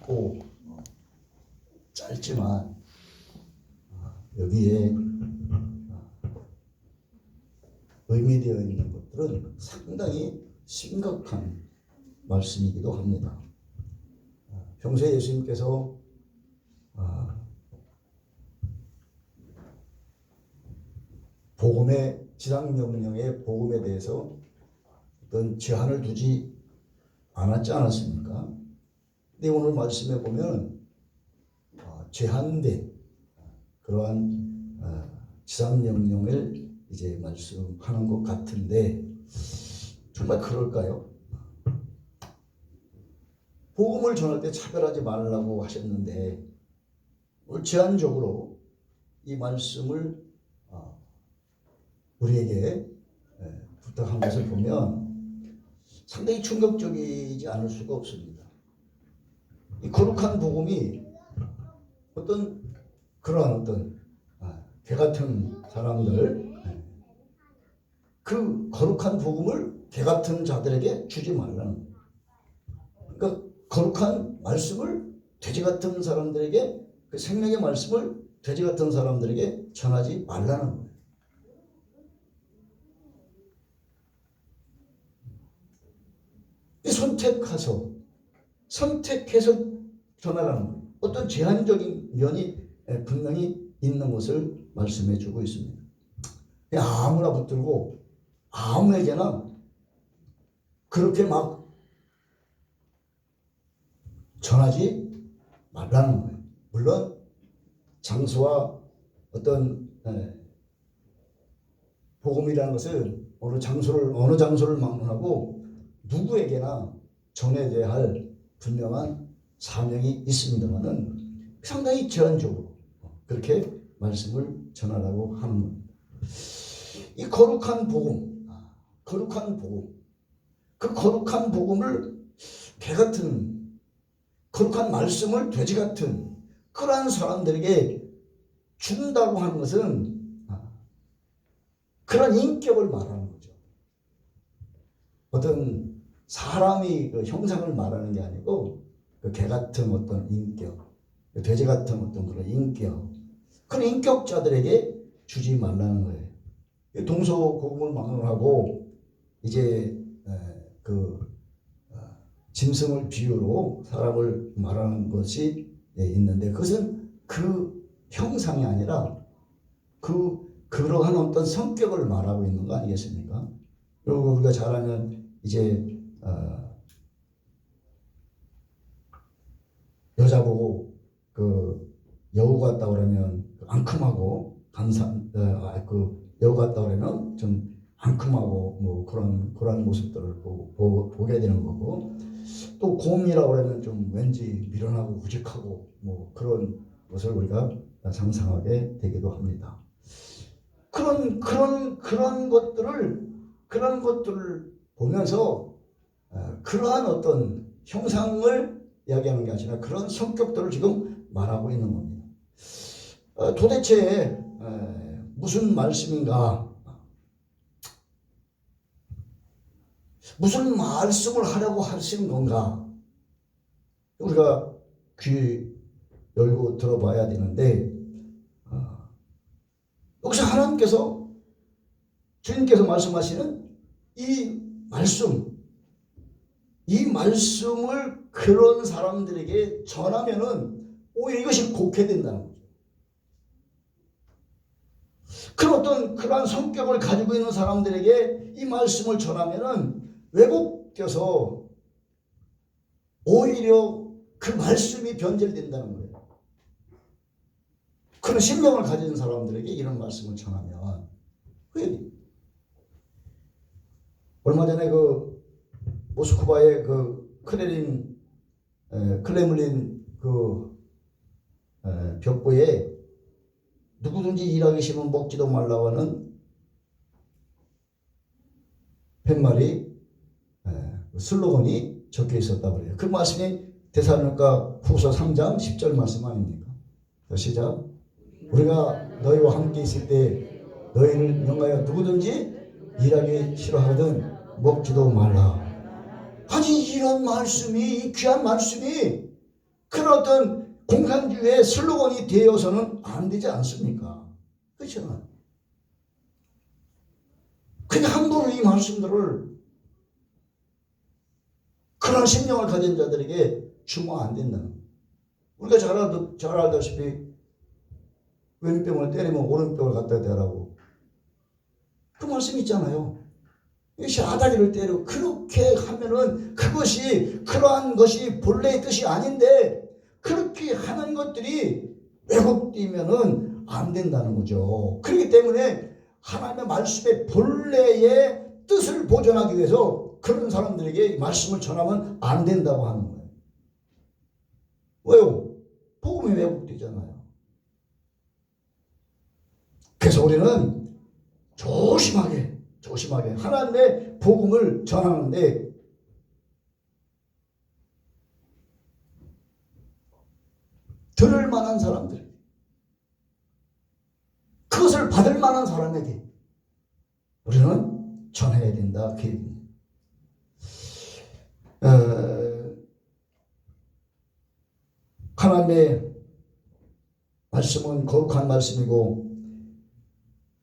고 짧지만 여기에 의미되어 있는 것들은 상당히 심각한 말씀이기도 합니다. 평소에 예수님께서 복음의 지상명령의 복음에 대해서 어떤 제한을 두지 않았지 않았습니까? 근데 오늘 말씀에 보면 제한된 그러한 지상명령을 이제 말씀하는 것 같은데 정말 그럴까요? 복음을 전할 때 차별하지 말라고 하셨는데 오늘 제한적으로 이 말씀을 우리에게 부탁한 것을 보면 상당히 충격적이지 않을 수가 없습니다. 이 거룩한 복음이 그러한 개 같은 사람들, 그 거룩한 복음을 개 같은 자들에게 주지 말라는, 그러니까 거룩한 말씀을 돼지 같은 사람들에게, 그 생명의 말씀을 돼지 같은 사람들에게 전하지 말라는 거예요. 선택해서 전하라는 거예요. 어떤 제한적인 면이 분명히 있는 것을 말씀해 주고 있습니다. 아무나 붙들고 아무에게나 그렇게 막 전하지 말라는 거예요. 물론 장소와 어떤 복음이라는 것은 어느 장소를 막론하고 누구에게나 전해져야 할 분명한 사명이 있습니다만은 상당히 제한적으로 그렇게 말씀을 전하라고 하는 겁니다. 이 거룩한 복음, 그 거룩한 복음을 개 같은, 거룩한 말씀을 돼지 같은 그러한 사람들에게 준다고 하는 것은 그런 인격을 말하는 거죠. 어떤 사람이 그 형상을 말하는 게 아니고 그 개 같은 어떤 인격, 돼지 같은 어떤 그런 인격, 그런 인격자들에게 주지 말라는 거예요. 동서고금을 막론하고 이제 짐승을 비유로 사람을 말하는 것이 있는데 그것은 그 형상이 아니라 그러한 어떤 성격을 말하고 있는 거 아니겠습니까? 그리고 우리가 잘 아는 이제 여자 보고 그 여우 같다 그러면 앙큼하고 여우 같다 그러면 좀 앙큼하고 뭐 그런 모습들을 보게 되는 거고, 또 곰이라고 그러면 좀 왠지 미련하고 우직하고 뭐 그런 것을 우리가 상상하게 되기도 합니다. 그런 것들을 보면서 그러한 어떤 형상을 이야기하는 게 아니라 그런 성격들을 지금 말하고 있는 겁니다. 도대체 무슨 말씀인가? 무슨 말씀을 하려고 하시는 건가? 우리가 귀 열고 들어봐야 되는데 여기서 하나님께서, 주님께서 말씀하시는 이 말씀을 그런 사람들에게 전하면은 오히려 이것이 곡해된다는 거죠. 그러한 성격을 가지고 있는 사람들에게 이 말씀을 전하면은 왜곡돼서 오히려 그 말씀이 변질된다는 거예요. 그런 신명을 가진 사람들에게 이런 말씀을 전하면, 얼마 전에 그 모스크바의 그 크렘린 벽보에 누구든지 일하기 싫으면 먹지도 말라고 하는 팻말이 슬로건이 적혀 있었다고 그래요. 그 말씀이 데살로니가 후서 3장 10절 말씀 아닙니까? 시작. 우리가 너희와 함께 있을 때 너희를 명하여 누구든지 일하기 싫어하거든 먹지도 말라. 아니 이런 말씀이, 이 귀한 말씀이 어떤 공산주의의 슬로건이 되어서는 안 되지 않습니까? 그렇죠? 그냥 함부로 이 말씀들을 그런 심령을 가진 자들에게 주면 안 된다는 거예요. 우리가 잘 알다시피 왼병을 때리면 오른병을 갖다 대라고 그 말씀 있잖아요. 아다리를 때려 그렇게 하면은 그것이 그러한 것이 본래의 뜻이 아닌데 그렇게 하는 것들이 왜곡되면은 안 된다는 거죠. 그렇기 때문에 하나님의 말씀의 본래의 뜻을 보존하기 위해서 그런 사람들에게 말씀을 전하면 안 된다고 하는 거예요. 왜요? 복음이 왜곡되잖아요. 그래서 우리는 조심하게 하나님의 복음을 전하는데 들을 만한 사람들, 그것을 받을 만한 사람에게 우리는 전해야 된다. 하나님의 말씀은 거룩한 말씀이고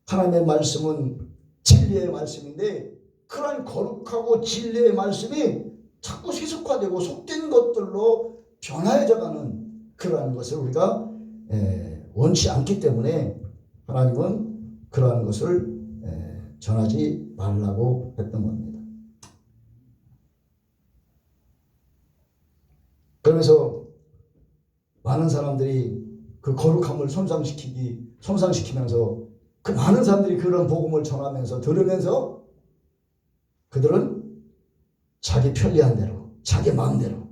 하나님의 말씀은 진리의 말씀인데 그러한 거룩하고 진리의 말씀이 자꾸 세속화되고 속된 것들로 변화해져가는 그러한 것을 우리가 원치 않기 때문에 하나님은 그러한 것을 전하지 말라고 했던 겁니다. 그러면서 많은 사람들이 그 거룩함을 손상시키면서 그 많은 사람들이 그런 복음을 전하면서 들으면서 그들은 자기 편리한 대로 자기 마음대로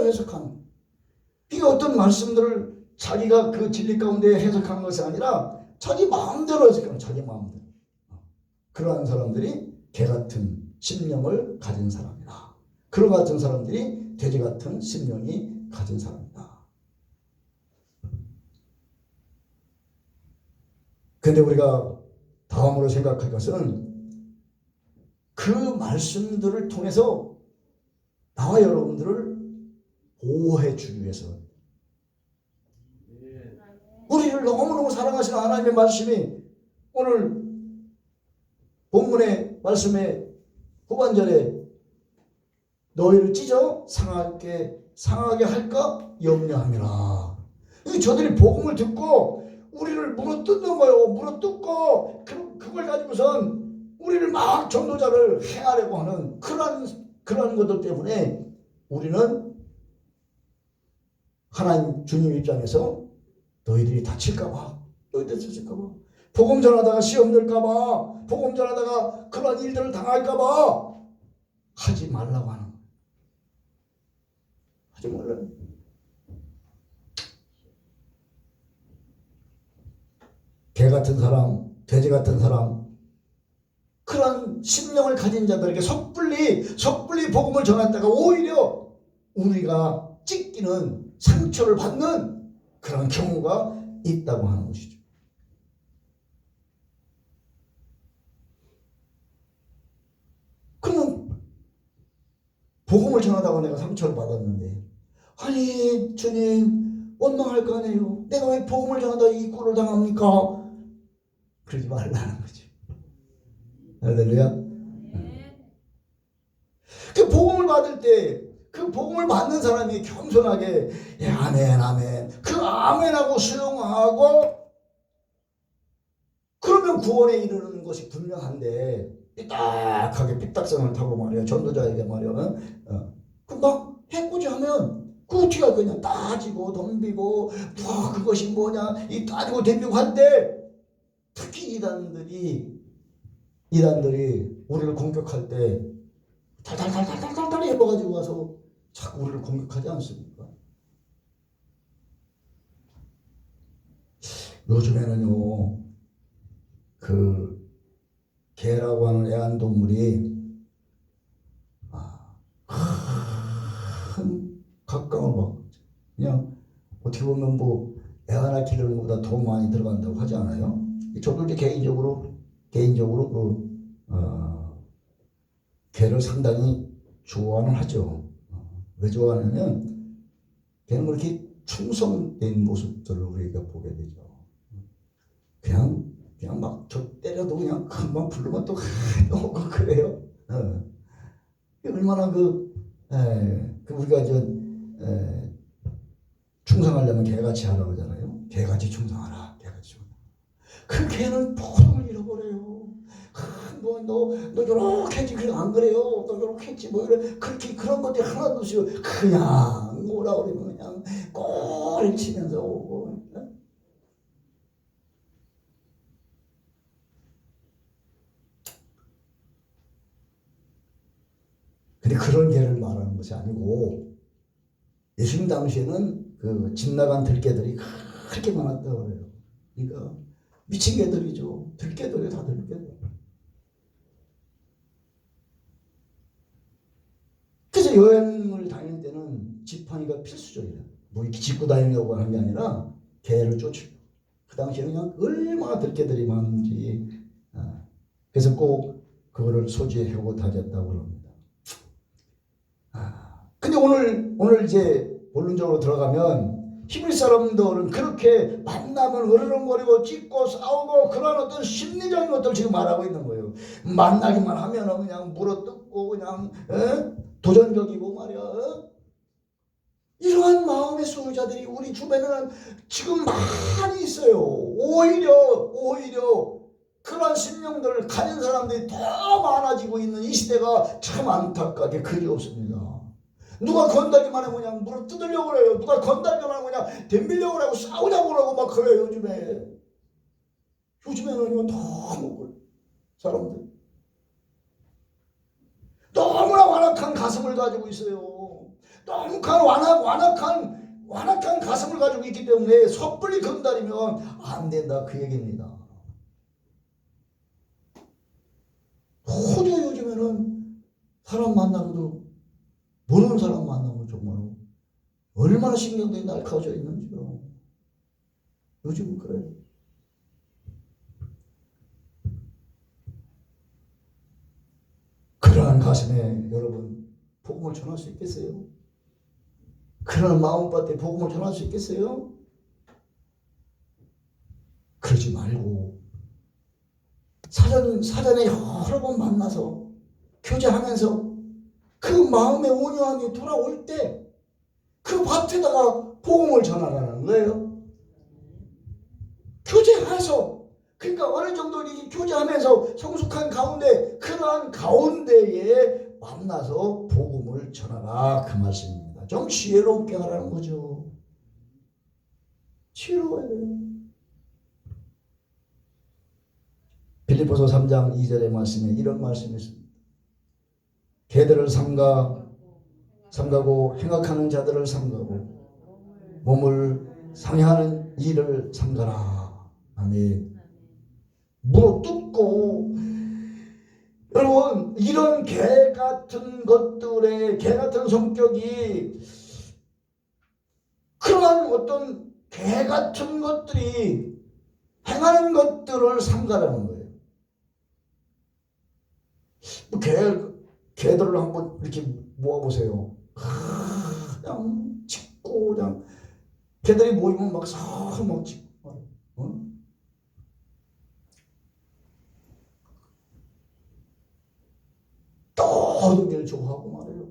해석하는, 이게 어떤 말씀들을 자기가 그 진리 가운데 해석하는 것이 아니라 자기 마음대로 해석하는, 자기 마음대로. 그러한 사람들이 개같은 심령을 가진 사람이다. 그런 같은 사람들이 돼지 같은 심령이 가진 사람이다. 근데 우리가 다음으로 생각할 것은 그 말씀들을 통해서 나와 여러분들을 보호해 주기 위해서 우리를 너무너무 사랑하시는 하나님의 말씀이 오늘 본문의 말씀의 후반절에 너희를 찢어 상하게 할까 염려함이라. 저들이 복음을 듣고 우리를 물어뜯는 거예요. 물어뜯고 그걸 가지고선 우리를 막 전도자를 행하려고 하는 그런 것들 때문에 우리는 하나님 주님 입장에서 너희들이 다칠까봐, 복음 전하다가 시험 들까봐, 복음 전하다가 그런 일들을 당할까봐 하지 말라고 하는 거예요. 하지 말라고. 개 같은 사람, 돼지 같은 사람, 그런 심령을 가진 자들에게 섣불리 복음을 전했다가 오히려 우리가 찢기는, 상처를 받는 그런 경우가 있다고 하는 것이죠. 그러면 복음을 전하다가 내가 상처를 받았는데, 아니 주님 원망할 거 아니에요. 내가 왜 복음을 전하다 이 꼴을 당합니까? 그러지 말라는 거죠. 할렐루야. 그 복음을 받을 때 그 복음을 받는 사람이 겸손하게 아멘 그 아멘하고 수용하고 그러면 구원에 이르는 것이 분명한데 삐딱하게 삐딱선을 타고 말이야 전도자에게 말이야 막 해코지 하면 그 어떻게 할 거냐, 따지고 덤비고 그것이 뭐냐 이 따지고 덤비고 할 때 특히 이단들이 우리를 공격할 때 달달달달달달 해봐가지고 와서 자꾸 우리를 공격하지 않습니까? 요즘에는요 그 개라고 하는 애완동물이 큰 각광을 받고 그냥 어떻게 보면 뭐 애하나 기르는 것보다 돈 많이 들어간다고 하지 않아요? 저도 이제 개인적으로 개를 상당히 좋아는 하죠. 왜 좋아하냐면 걔는 그렇게 충성된 모습들을 우리가 보게 되죠. 그냥 막 저 때려도 그냥 금방 부르면 또 오고 그래요. 얼마나 그 우리가 충성하려면 개같이 하라고 그러잖아요. 개같이 충성하라. 개같이 충성. 그 개는 모든 걸 잃어버려요. 너 요렇게 했지. 그래, 안 그래요? 너 요렇게 했지. 뭐, 그렇게 그런 것들이 하나도 없이 그냥 뭐라 그러면 그냥 꼴 치면서 오고. 근데 그런 개를 말하는 것이 아니고 예수님 당시에는 그 집 나간 들개들이 그렇게 많았다고 그래요. 그러니까 미친 개들이죠. 들개들이 다 들개들. 그래서 여행을 다닐 때는 지팡이가 필수적이에요. 뭐 이렇게 짚고 다니려고 하는 게 아니라 개를 쫓으려고. 그 당시에는 그냥 얼마나 들개들이 많은지. 그래서 꼭 그거를 소지하고 다녔다고 합니다. 근데 오늘 이제 본론적으로 들어가면 히브리 사람들은 그렇게 만나면 으르렁거리고 찢고 싸우고 그런 어떤 심리적인 것들을 지금 말하고 있는 거예요. 만나기만 하면 그냥 물어뜯고 그냥 도전적이고 말이야. 이러한 마음의 소유자들이 우리 주변에는 지금 많이 있어요. 오히려 그러한 심령들을 가진 사람들이 더 많아지고 있는 이 시대가 참 안타깝게 그리 없습니다. 누가 건달기만 하면 그냥 물을 뜯으려고 그래요. 누가 건달기만 하면 그냥 덤비려고 그러고 싸우자고 그러고 막 그래요. 요즘에는 너무 사람들 너무나 완악한 가슴을 가지고 있어요. 너무 완악한 가슴을 가지고 있기 때문에 섣불리 건달이면 안 된다 그 얘기입니다. 도저히 요즘에는 사람 만나고도 모르는 사람 만나고 정말로 얼마나 신경들이 날카로워져 있는지요. 요즘은 그래요. 그러한 가슴에 여러분 복음을 전할 수 있겠어요? 그러한 마음밭에 복음을 전할 수 있겠어요? 그러지 말고 사전에 여러 번 만나서 교제하면서 그 마음의 온유함이 돌아올 때 그 밭에다가 복음을 전하라는 거예요. 교제해서 그러니까 어느 정도 이렇게 교제하면서 성숙한 가운데 그러한 가운데에 만나서 복음을 전하라 그 말씀입니다. 좀 지혜롭게 하라는 거죠. 지혜로워야 돼요. 빌립보서 3장 2절의 말씀에 이런 말씀이 있습니다. 개들을 삼가고 행악하는 자들을 삼가고 몸을 상해하는 일을 삼가라. 아멘. 물어뜯고 여러분 이런 개 같은 성격이 그러한 어떤 개 같은 것들이 행하는 것들을 삼가라는 거예요. 개들을 한번 이렇게 모아보세요. 그냥 짖고 그냥 개들이 모이면 막 서로 막 짖고 떠든 길 좋아하고 말이에요.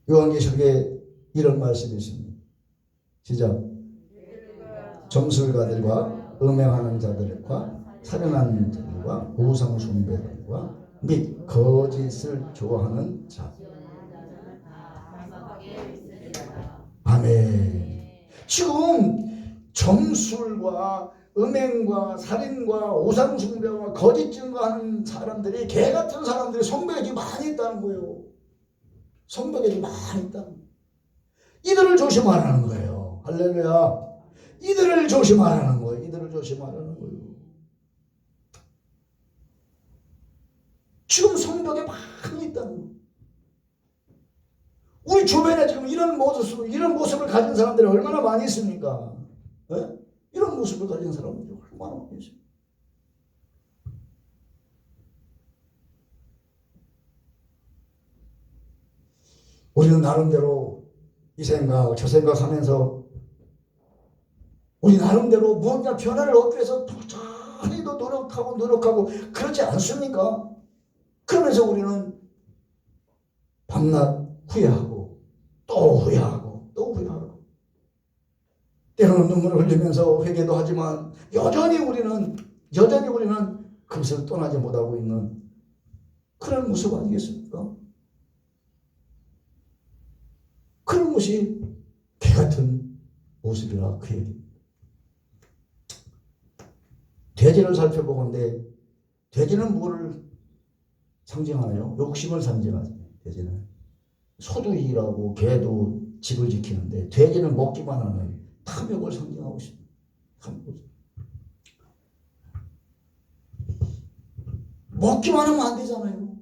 요한계시록에 이런 말씀이 있습니다. 시작. 점술가들과 음행하는 자들과 살인하는 자들과 우상 숭배들과 및 거짓을 좋아하는 자. 아멘. 지금 점술과 음행과 살인과 우상 숭배와 거짓 증거하는 사람들이 개 같은 사람들이 성벽에 많이 있다는 거예요. 성벽에 많이 있다는 거예요. 이들을 조심하라는 거예요. 할렐루야. 이들을 조심하라는 거예요. 이들을 조심하라는 거예요. 지금 성벽에 많이 있다는 거예요. 우리 주변에 지금 이런 모습을 가진 사람들이 얼마나 많이 있습니까? 네? 이런 모습을 가진 사람들이 얼마나 많이 있습니까? 우리는 나름대로 이 생각 저 생각하면서 우리 나름대로 무언가 변화를 얻기 위해서 부지런히도 노력하고 그렇지 않습니까? 그러면서 우리는 밤낮 후회하고 또 후회하고 또 후회하고 때로는 눈물을 흘리면서 회개도 하지만 여전히 우리는 그것을 떠나지 못하고 있는 그런 모습 아니겠습니까? 그런 것이 개 같은 모습이라 그 얘기입니다. 돼지를 살펴보건대 돼지는 뭐를 상징하나요? 욕심을 상징하죠. 돼지는 소도 일하고 개도 집을 지키는데 돼지는 먹기만 하는 탐욕을 상징하고 있습니다. 먹기만 하면 안 되잖아요.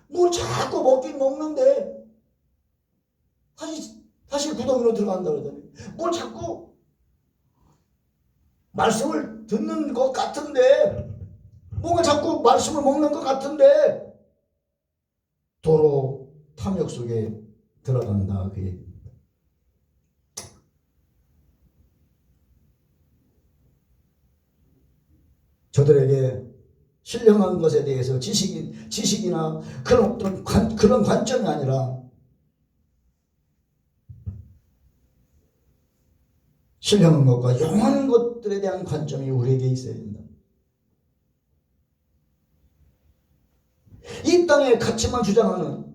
뭘 자꾸 먹긴 먹는데 다시 구덩이로 들어간다 그러더니 뭘 자꾸 말씀을 듣는 것 같은데 뭔가 자꾸 말씀을 먹는 것 같은데 도로 탐욕 속에 들어간다 그 얘기입니다. 저들에게 신령한 것에 대해서 지식이나 그런 어떤 그런 관점이 아니라 신령한 것과 영원한 것들에 대한 관점이 우리에게 있어야 된다. 이 땅의 가치만 주장하는,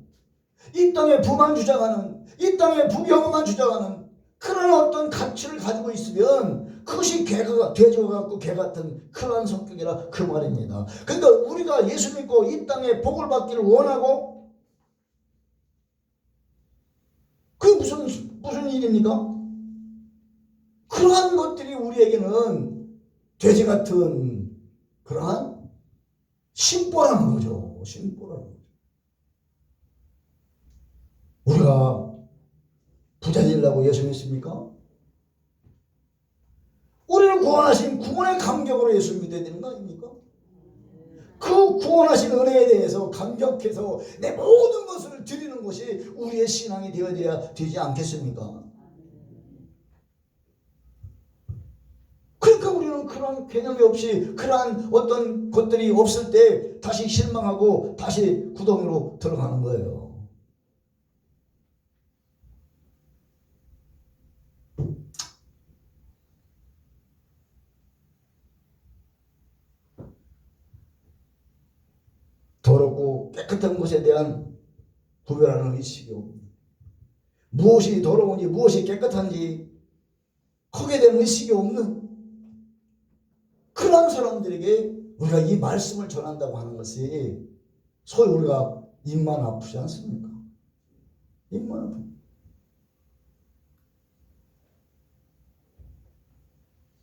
이 땅의 부만 주장하는, 이 땅의 부경험만 주장하는 그런 어떤 가치를 가지고 있으면 그것이 돼지와 같고 개 같은 그러한 성격이라 그 말입니다. 그러니까 우리가 예수 믿고 이 땅에 복을 받기를 원하고 그게 무슨 일입니까? 그러한 것들이 우리에게는 돼지 같은 그러한 심보라는 거죠. 심보라는 거죠. 우리가 부자 되려고 예수 믿습니까? 우리를 구원하신 구원의 감격으로 예수 믿어야 되는 거 아닙니까? 그 구원하신 은혜에 대해서 감격해서 내 모든 것을 드리는 것이 우리의 신앙이 되어야 되지 않겠습니까? 그러니까 우리는 그런 개념이 없이 그러한 어떤 것들이 없을 때 다시 실망하고 다시 구덩이로 들어가는 거예요. 더럽고 깨끗한 것에 대한 구별하는 의식이 없는, 무엇이 더러운지 무엇이 깨끗한지 거기에 대한 의식이 없는 그런 사람들에게 우리가 이 말씀을 전한다고 하는 것이 소위 우리가 입만 아프지 않습니까? 입만 아프죠.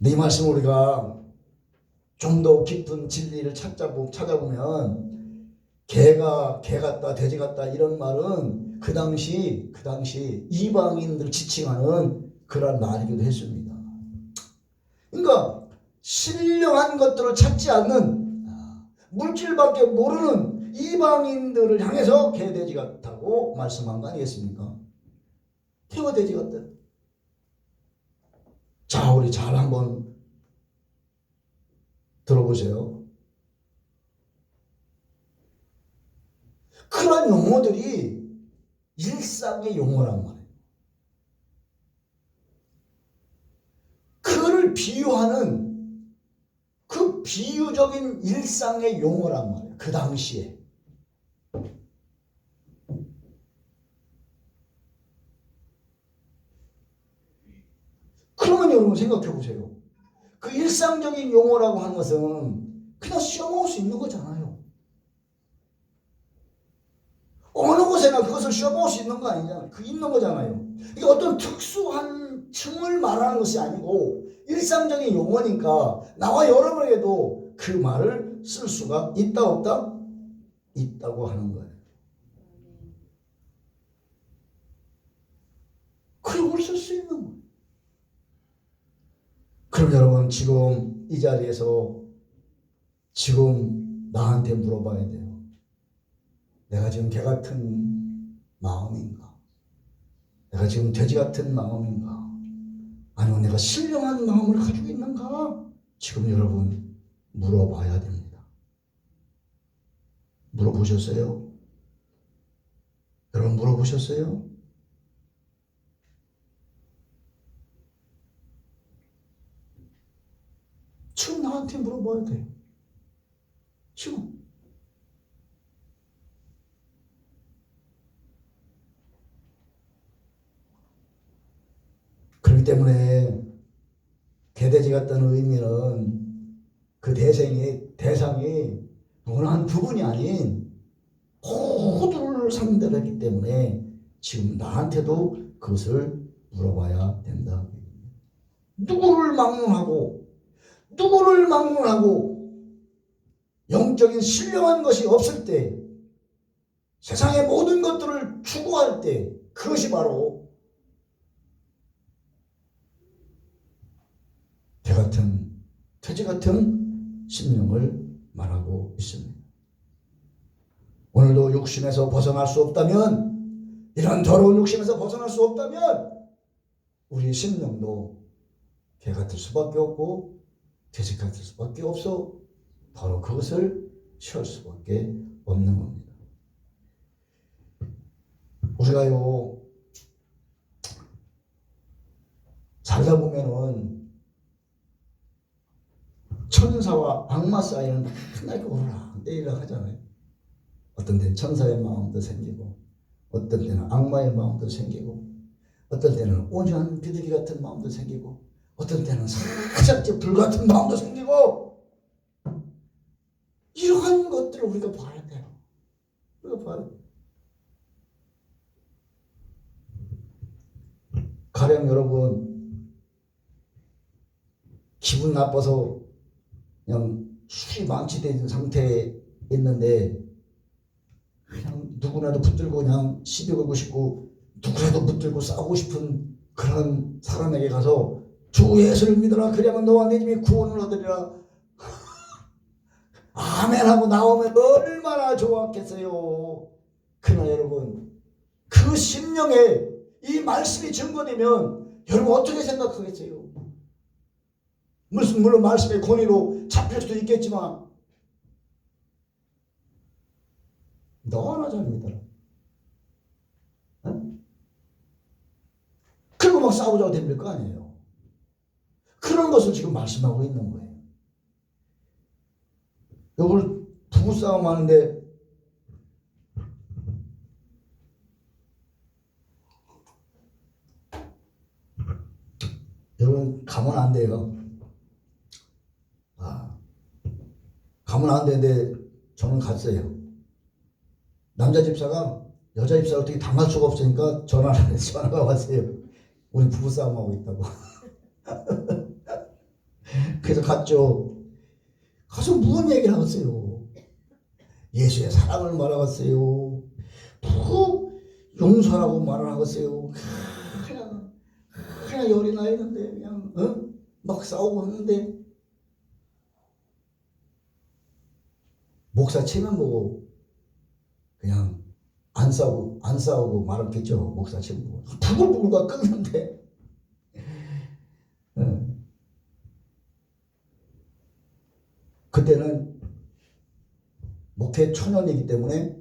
이 말씀 우리가 좀 더 깊은 진리를 찾아보면 개가 개 같다 돼지 같다 이런 말은 그 당시 이방인들 지칭하는 그런 말이기도 했습니다. 그러니까 신령한 것들을 찾지 않는 물질밖에 모르는 이방인들을 향해서 개 돼지 같다고 말씀한 거 아니겠습니까? 개와 돼지 같다. 자, 우리 잘 한번 들어보세요. 그런 용어들이 일상의 용어란 말이에요. 그를 비유하는 그 비유적인 일상의 용어란 말이에요. 그 당시에. 그러면 여러분 생각해 보세요. 그 일상적인 용어라고 하는 것은 그냥 쉬어먹을 수 있는 거잖아요. 어느 곳에나 그것을 쉬어먹을 수 있는 거 아니잖아요. 그 있는 거잖아요. 이게 어떤 특수한 층을 말하는 것이 아니고 일상적인 용어니까 나와 여러분에게도 그 말을 쓸 수가 있다 없다? 있다고 하는 거예요. 그 용어를 쓸 수 있는 거예요. 그럼 여러분 지금 이 자리에서 지금 나한테 물어봐야 돼요. 내가 지금 개 같은 마음인가? 내가 지금 돼지 같은 마음인가? 아니면 내가 신령한 마음을 가지고 있는가? 지금 여러분 물어봐야 됩니다. 물어보셨어요? 여러분 물어보셨어요? 지금 나한테 물어봐야 돼요. 지금. 그렇기 때문에 개돼지 같다는 의미는 그 대상이 누구나 한 부분이 아닌 모두를 상대로 했기 때문에 지금 나한테도 그것을 물어봐야 된다. 누구를 막론하고 영적인 신령한 것이 없을 때, 세상의 모든 것들을 추구할 때, 그것이 바로 돼지 같은 심령을 말하고 있습니다. 오늘도 욕심에서 벗어날 수 없다면, 이런 더러운 욕심에서 벗어날 수 없다면 우리 심령도 개 같을 수밖에 없고 돼지 같을 수밖에 없어. 바로 그것을 취할 수밖에 없는 겁니다. 우리가요, 살다 보면은 천사와 악마 사이는 맨날 오르락내리락 하잖아요. 어떤 때는 천사의 마음도 생기고, 어떤 때는 악마의 마음도 생기고, 어떤 때는 온유한 비둘기 같은 마음도 생기고, 어떤 때는 살짝 불같은 마음도 생기고, 이러한 것들을 우리가 봐야 돼요. 우리가 봐야 돼요. 가령 여러분, 기분 나빠서 그냥 술이 망치된 상태에 있는데 그냥 누구나도 붙들고 그냥 시비 걸고 싶고 누구라도 붙들고 싸우고 싶은 그런 사람에게 가서 주 예수를 믿어라, 그리하면 너와 네 집이 구원을 얻으리라, 아멘 하고 나오면 얼마나 좋았겠어요. 그러나 여러분, 그 심령에 이 말씀이 증거되면 여러분 어떻게 생각하겠어요? 물론 말씀의 권위로 잡힐 수도 있겠지만, 너 하나 잘 믿어라. 그리고 막 싸우자고 덤빌 거 아니에요. 그런 것을 지금 말씀하고 있는 거예요. 여러분, 부부싸움 하는데 여러분 가면 안 돼요. 가면 안 되는데 저는 갔어요. 남자 집사가 여자 집사를 어떻게 당할 수가 없으니까 전화가 왔어요. 우리 부부싸움하고 있다고. 그래서 갔죠. 가서 무슨 얘기를 하겠어요? 예수의 사랑을 말하겠어요? 용서라고 말을 하겠어요? 그냥 열이 나 있는데 그냥 막 싸우고 하는데, 목사 체면 보고 그냥 안 싸우고 말았겠죠. 목사 체면 보고 부글부글가 끊는데, 그때는 목회 초년이기 때문에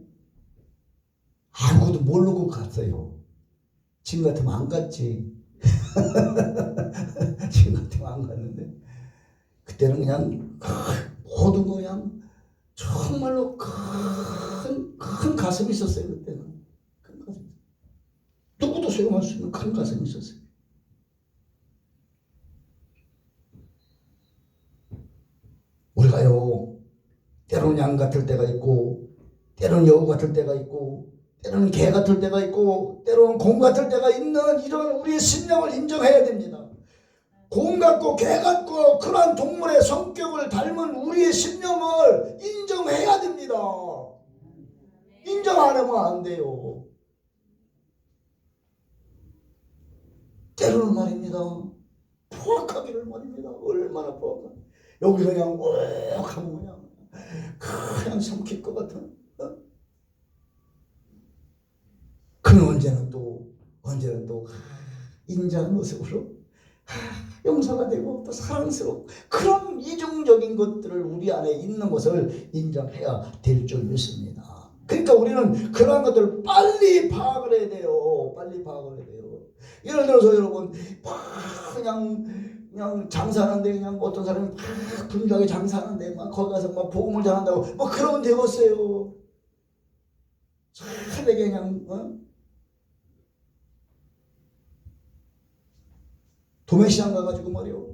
아무것도 모르고 갔어요. 지금 같으면 안 갔지. 지금 같으면 안 갔는데, 그때는 그냥 모든 거 그냥 정말로 큰 가슴이 있었어요. 그때는 큰 가슴. 누구도 수용할 수 있는 큰 가슴이 있었어요. 우리가요, 때로는 양 같을 때가 있고, 때로는 여우 같을 때가 있고, 때로는 개 같을 때가 있고, 때로는 곰 같을 때가 있는 이런 우리의 심령을 인정해야 됩니다. 곰 같고 개 같고 그러한 동물의 성격을 닮은 우리의 심령을 인정해야 됩니다. 인정 안 하면 안 돼요. 때로는 말입니다, 포악하기를 말입니다. 얼마나 포악하. 여기 그냥 오악하면 그냥 삼킬 것 같은. 그는 언제는 또 언제나 또 인자한 모습으로 용서가 되고 또 사랑스럽고 그런 이중적인 것들을 우리 안에 있는 것을 인정해야 될 줄 믿습니다. 그러니까 우리는 그러한 것들을 빨리 파악을 해야 돼요. 빨리 파악을 해야 돼요. 예를 들어서 여러분 그냥 장사하는데 그냥 어떤 사람이 막 분주하게 장사하는데 막 거기 가서 막 복음을 전한다고 뭐 그러면 되겠어요. 새벽에 그냥 도매시장 가가지고 말이요.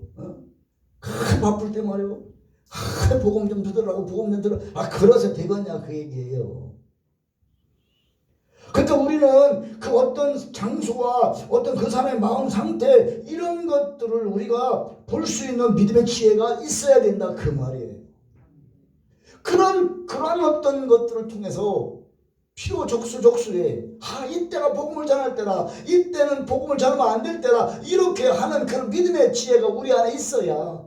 바쁠 때 말이요. 복음 좀 들으라고 복음 좀 들어. 그래서 되겠냐 그 얘기예요. 그러니까 우리는 그 어떤 장소와 어떤 그 사람의 마음 상태 이런 것들을 우리가 볼 수 있는 믿음의 지혜가 있어야 된다 그 말이에요. 그런 어떤 것들을 통해서 필요 적수에 이때가 복음을 전할 때다. 이때는 복음을 전하면 안 될 때다. 이렇게 하는 그런 믿음의 지혜가 우리 안에 있어야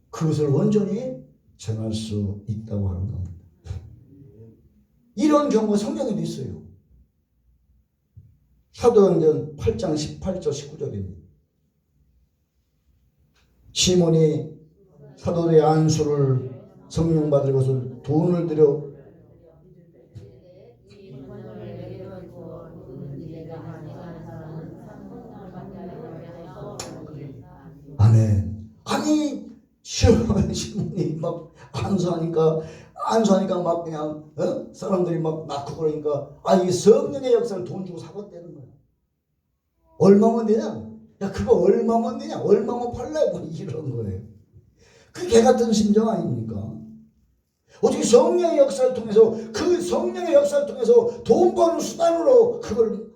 그것을 온전히 전할 수 있다고 하는 겁니다. 이런 경우가 성경에도 있어요. 사도행전 8장 18절 19절입니다. 시몬이 사도들의 안수를 성령 받을 것을 돈을 들여 아멘. 아니 시몬이 막 안수하니까 막 그냥 사람들이 막 낳고 그러니까 이 성령의 역사를 돈 주고 사겠다는 거야. 얼마면 되냐? 야 그거 얼마면 되냐? 얼마면 팔래? 뭐 이런 거예요. 그게 개 같은 심정 아닙니까? 어떻게 성령의 역사를 통해서 그 성령의 역사를 통해서 돈 버는 수단으로 그걸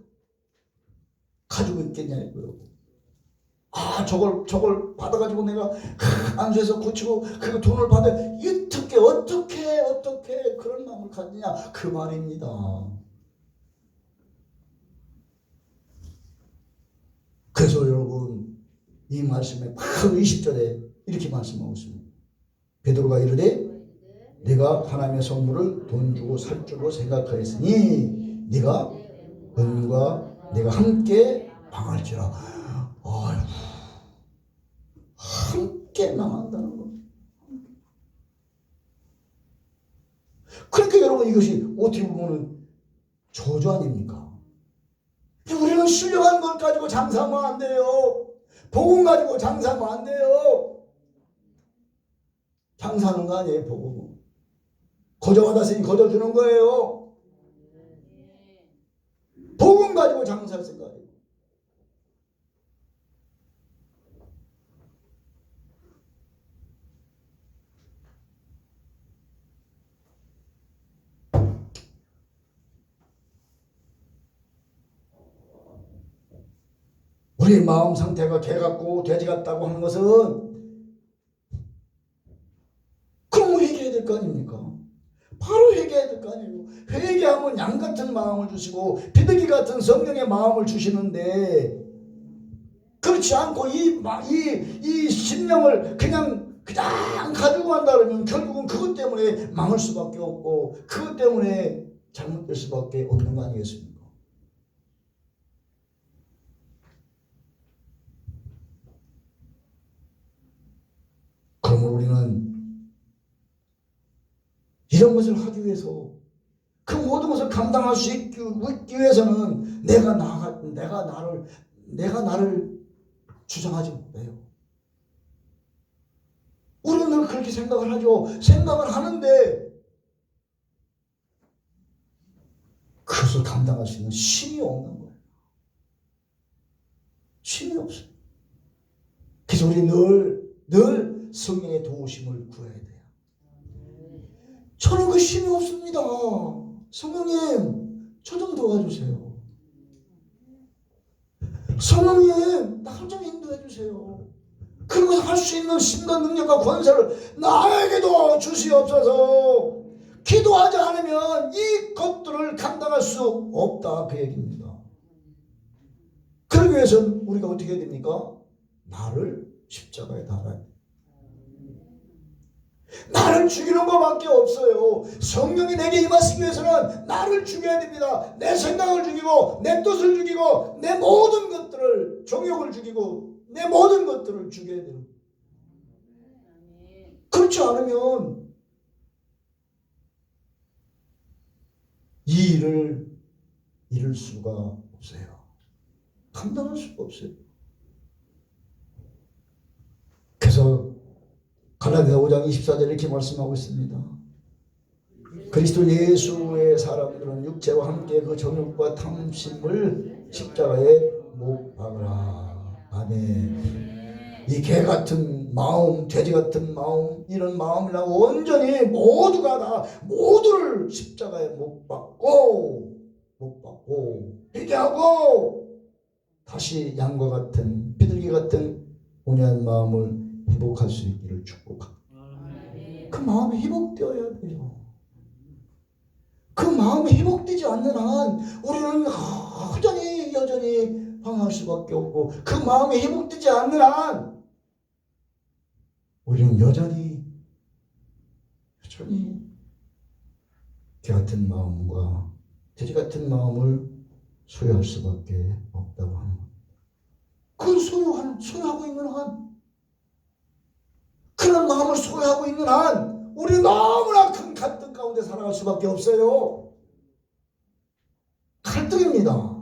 가지고 있겠냐 이거요. 저걸 받아가지고 내가 안수해서 고치고 그 돈을 받아 어떻게 그런 마음을 가지냐 그 말입니다. 그래서 여러분 이 말씀에 바로 20절에 이렇게 말씀하고 있습니다. 베드로가 이르되 네가 하나님의 선물을 돈 주고 살 줄로 생각하였으니 네가 은과 내가 함께 망할지라. 함께 망한다는 거. 그러니까 여러분 이것이 어떻게 보면 저주 아닙니까? 우리는 신령한 걸 가지고 장사하면 안 돼요. 복음 가지고 장사하면 안 돼요. 장사하는 거 아니에요. 복음은 거저 받았으니 거저 주는 거예요. 복음 가지고 장사할 생각이에요. 우리 마음 상태가 개 같고 돼지 같다고 하는 것은 그럼 회개해야 될 거 아닙니까? 바로 회개해야 될 거 아니에요. 회개하면 양 같은 마음을 주시고 비둘기 같은 성령의 마음을 주시는데 그렇지 않고 이 심령을 그냥 가지고 간다 그러면 결국은 그것 때문에 망할 수밖에 없고 그것 때문에 잘못될 수밖에 없는 거 아니겠습니까? 그러면 우리는 이런 것을 하기 위해서 그 모든 것을 감당할 수 있기 위해서는 내가 나를 주장하지 못해요. 우리는 늘 그렇게 생각을 하죠. 생각을 하는데 그것을 감당할 수 있는 힘이 없는 거예요. 힘이 없어요. 그래서 우리 늘 성령의 도우심을 구해야 돼요. 저는 그 힘이 없습니다. 성령님, 저 좀 도와주세요. 성령님, 나 좀 인도해 주세요. 그런 것을 할 수 있는 힘과 능력과 권세를 나에게도 주시옵소서. 기도하지 않으면 이 것들을 감당할 수 없다 그 얘기입니다. 그러기 위해서는 우리가 어떻게 해야 됩니까? 나를 십자가에 달아야 돼. 나를 죽이는 것밖에 없어요. 성령이 내게 임하시기 위해서는 나를 죽여야 됩니다. 내 생각을 죽이고 내 뜻을 죽이고 내 모든 것들을, 정욕을 죽이고 내 모든 것들을 죽여야 돼요. 그렇지 않으면 이 일을 이룰 수가 없어요. 감당할 수가 없어요. 그래서 갈라디아 5장 24절에 이렇게 말씀하고 있습니다. 그리스도 예수의 사람들은 육체와 함께 그 정욕과 탐심을 십자가에 못 박으라. 아멘. 이 개 같은 마음, 돼지 같은 마음, 이런 마음이나 온전히 모두가 다 모두를 십자가에 못 박고 회개하고 다시 양과 같은 비둘기 같은 온유한 마음을 회복할 수 있기를 축복합니다. 그 마음이 회복되어야 돼요. 그 마음이 회복되지 않는 한 우리는 여전히 방황할 수밖에 없고, 그 마음이 회복되지 않는 한 우리는 여전히 개 같은 마음과 돼지 같은 마음을 소유할 수밖에 없다고 하는 것. 그걸 소유하고 있는 한, 그런 마음을 소유하고 있는 한 우리는 너무나 큰 갈등 가운데 살아갈 수밖에 없어요. 갈등입니다.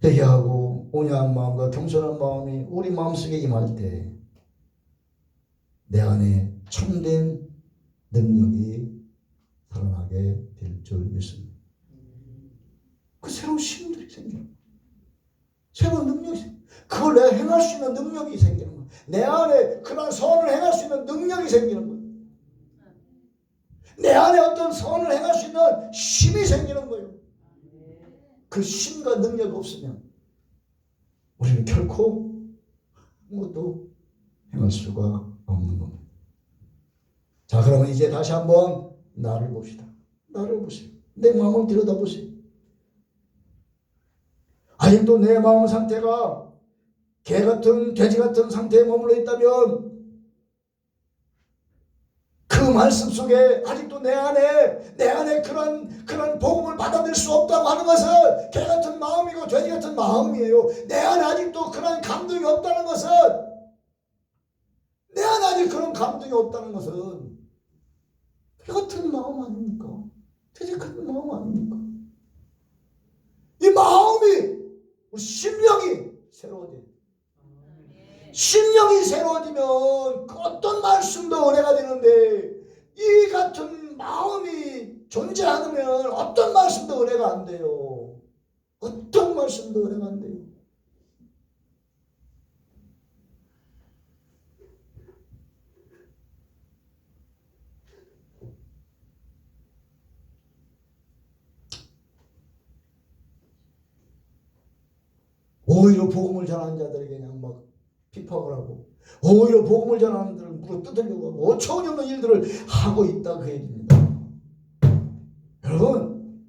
회개하고 온유한 마음과 겸손한 마음이 우리 마음속에 임할 때 내 안에 참된 능력이 살아나게 될 줄 믿습니다. 그 새로운 힘들이 생겨요. 새로운 능력이 생겨요. 그걸 내가 행할 수 있는 능력이 생기는 거예요. 내 안에 그런 선을 행할 수 있는 능력이 생기는 거예요. 내 안에 어떤 선을 행할 수 있는 힘이 생기는 거예요. 그 힘과 능력이 없으면 우리는 결코 아무것도 행할 수가 없는 겁니다. 자, 그러면 이제 다시 한번 나를 봅시다. 나를 보세요. 내 마음을 들여다보세요. 아직도 내 마음 상태가 개 같은, 돼지 같은 상태에 머물러 있다면 그 말씀 속에 아직도 내 안에 그런 복음을 받아들일 수 없다고 하는 것은 개 같은 마음이고 돼지 같은 마음이에요. 내 안에 아직도 그런 감동이 없다는 것은, 내 안에 아직 그런 감동이 없다는 것은 개 같은 마음 아닙니까? 돼지 같은 마음 아닙니까? 이 마음이, 우리 심령이 새로워져요. 심령이 새로워지면 어떤 말씀도 은혜가 되는데, 이 같은 마음이 존재 않으면 어떤 말씀도 은혜가 안 돼요. 어떤 말씀도 은혜가 안 돼요. 오히려 복음을 전하는 자들에게 그냥 막 비판을 하고, 오히려 복음을 전하는 자들은 물어 뜯으려고 하고 어처구니 없는 일들을 하고 있다, 그 얘기입니다. 여러분,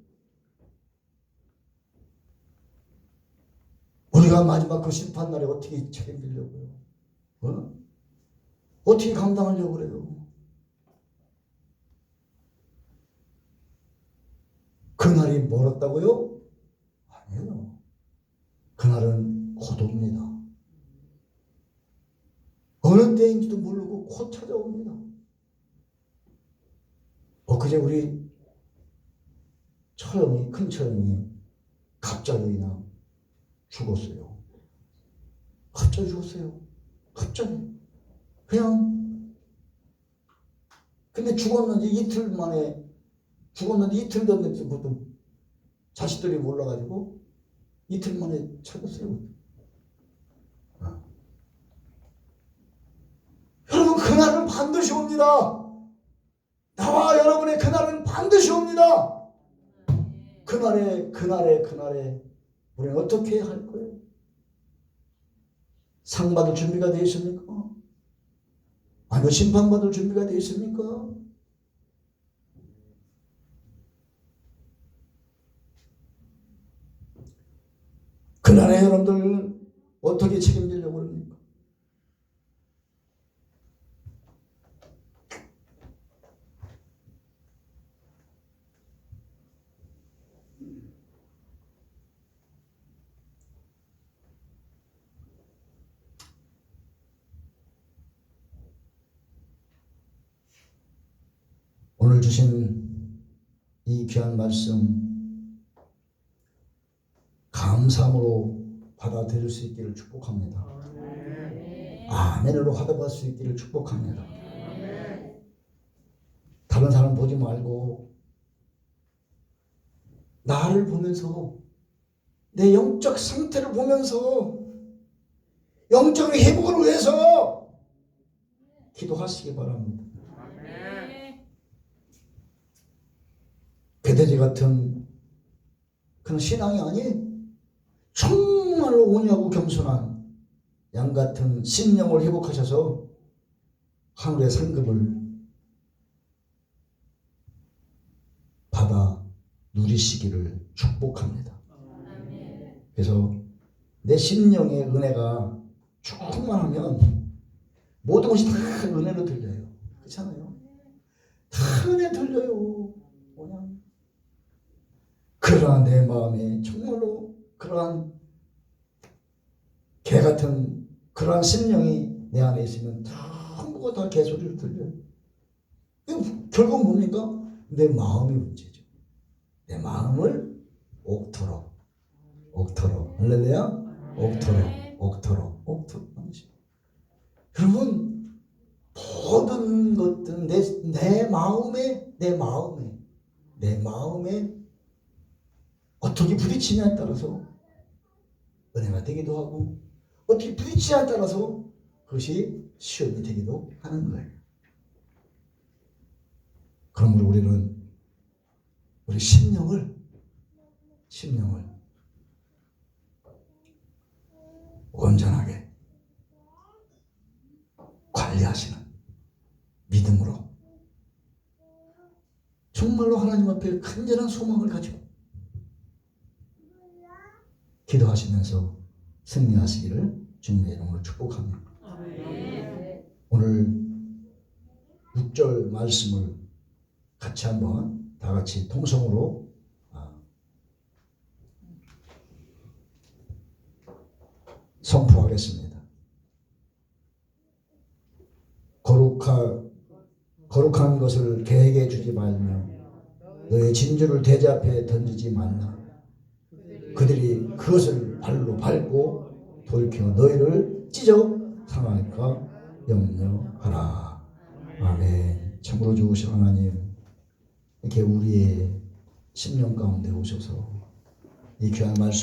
우리가 마지막 그 심판날에 어떻게 책임지려고요? 어떻게 감당하려고 그래요? 그날이 멀었다고요? 아니에요. 그날은 곧 옵니다. 어느 때인지도 모르고 곧 찾아옵니다. 엊그제 우리 큰 처형이 갑자기 그냥 죽었어요. 갑자기 죽었어요. 갑자기. 그냥. 근데 죽었는지 이틀 됐는지부터 자식들이 몰라가지고 이틀 만에 찾았어요. 여러분, 그날은 반드시 옵니다. 나와 여러분의 그날은 반드시 옵니다. 그날에 우리는 어떻게 할 거예요? 상 받을 준비가 되어 있습니까? 아니면 심판 받을 준비가 되어 있습니까? 그날에 여러분들 어떻게 책임지려고 합니까? 오늘 주신 이 귀한 말씀 감사함으로 받아들일 수 있기를 축복합니다. 아멘으로 받아볼 수 있기를 축복합니다. 다른 사람 보지 말고 나를 보면서 내 영적 상태를 보면서 영적 회복을 위해서 기도하시기 바랍니다. 배대지 같은 그런 신앙이 아닌 정말로 온유하고 겸손한 양 같은 심령을 회복하셔서 하늘의 상급을 받아 누리시기를 축복합니다. 그래서 내 심령의 은혜가 충만하면 모든 것이 다 은혜로 들려요. 그렇잖아요? 다 은혜 들려요. 그냥 그러한 내 마음에 정말로 그러한 개 같은 그러한 심령이 내 안에 있으면 전부가 다 개소리로 들려요. 결국 뭡니까? 내 마음이 문제죠. 내 마음을 옥토로 할렐루야. 옥토로 여러분 모든 것들은 내 마음에 어떻게 부딪히냐에 따라서 은혜가 되기도 하고 어떻게 부딪히냐에 따라서 그것이 시험이 되기도 하는 거예요. 그러므로 우리는 우리 심령을 온전하게 관리하시는 믿음으로 정말로 하나님 앞에 간절한 소망을 가지고 기도하시면서 승리하시기를 주님의 이름으로 축복합니다. 오늘 6절 말씀을 같이 한번 다 같이 통성으로 선포하겠습니다. 거룩한 것을 개에게 주지 말며 너의 진주를 돼지 앞에 던지지 말라. 그들이 그것을 발로 밟고 돌이켜 너희를 찢어 상할까 염려하라. 아멘. 참으로 좋으신 하나님, 이렇게 우리의 심령 가운데 오셔서 이 귀한 말씀